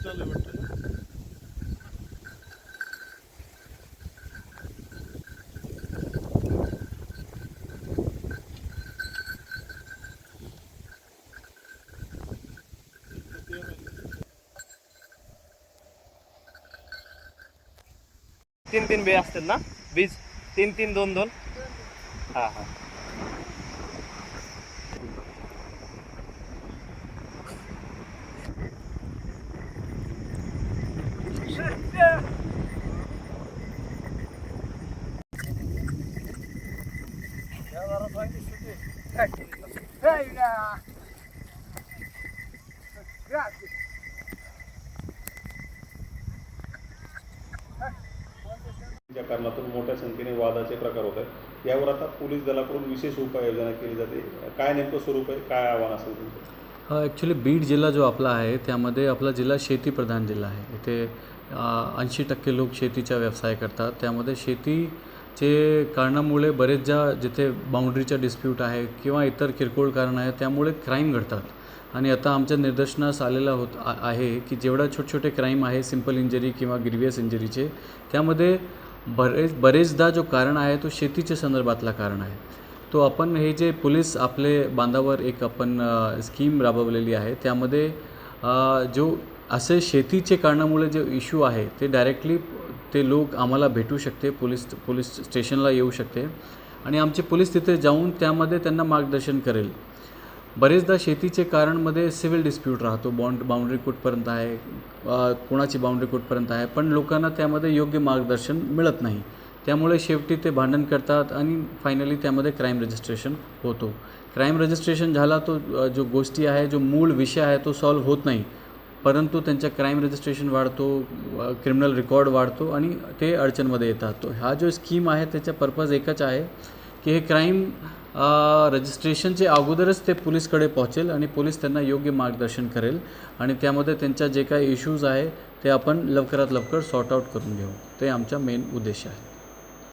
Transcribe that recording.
चालू आहे वाटतं. तीन तीन बे असतील ना बीज, तीन तीन दोन दोन. हां हां. ज्या कारणातून मोठ्या संख्येने वादाचे प्रकार होत आहेत, यावर आता पोलीस दलाकडून विशेष उपाययोजना केली जाते. काय नेमकं स्वरूप आहे, काय आव्हान असेल तुमचं? ॲक्च्युली बीड जिल्हा जो आपला आहे त्यामध्ये आपला जिल्हा शेतीप्रधान जिल्हा आहे. इथे 80% लोक शेतीचा व्यवसाय करतात. त्यामध्ये शेतीचे कारणामुळे बरेचदा जिथे बाउंड्रीचा डिस्प्यूट आहे किंवा इतर किरकोळ कारण आहे त्यामुळे क्राईम घडतात. आणि आता आमच्या निदर्शनास आलेला आहे की जेवढा छोटे क्राईम आहे सिंपल इंजरी किंवा ग्रीवियस इंजरीचे, त्यामध्ये बरेचदा जो कारण आहे तो शेतीच्या संदर्भातला कारण आहे. तो आपण हे जे पोलीस आपले बांधावर एक आपण स्कीम राबवलेली आहे त्यामध्ये जो असे शेतीचे कारणामुळे जे इश्यू आहे ते डायरेक्टली ते लोक आम्हाला भेटू शकते, पोलीस स्टेशनला येऊ शकते आणि आमचे पोलीस तिथे जाऊन त्यामध्ये त्यांना मार्गदर्शन करेल. बरेचदा शेतीचे कारणमध्ये सिव्हिल डिस्प्यूट राहतो, बाउंड्री कुठपर्यंत आहे, कोणाची बाउंड्री कुठपर्यंत आहे, पण लोकांना त्यामध्ये योग्य मार्गदर्शन मिळत नाही. त्यामुळे शेवटी ते भांडण करतात आणि फायनली त्यामध्ये क्राईम रजिस्ट्रेशन होतो. क्राईम रजिस्ट्रेशन झाला तो जो गोष्टी आहे, जो मूळ विषय आहे तो सॉल्व्ह होत नाही, परंतु त्यांचा क्राईम रजिस्ट्रेशन वाढतो, क्रिमिनल रेकॉर्ड वाढतो आणि ते अडचणमध्ये येतात. तो हा जो स्कीम आहे त्याचा पर्पज एकच आहे की हे क्राईम रजिस्ट्रेशनचे अगोदरच ते पोलीसकडे पोहोचेल आणि पोलीस त्यांना योग्य मार्गदर्शन करेल आणि त्यामध्ये त्यांच्या जे काही इश्यूज आहे ते आपण लवकरात लवकर सॉर्ट आऊट करून घेऊ. ते आमचा मेन उद्देश आहे.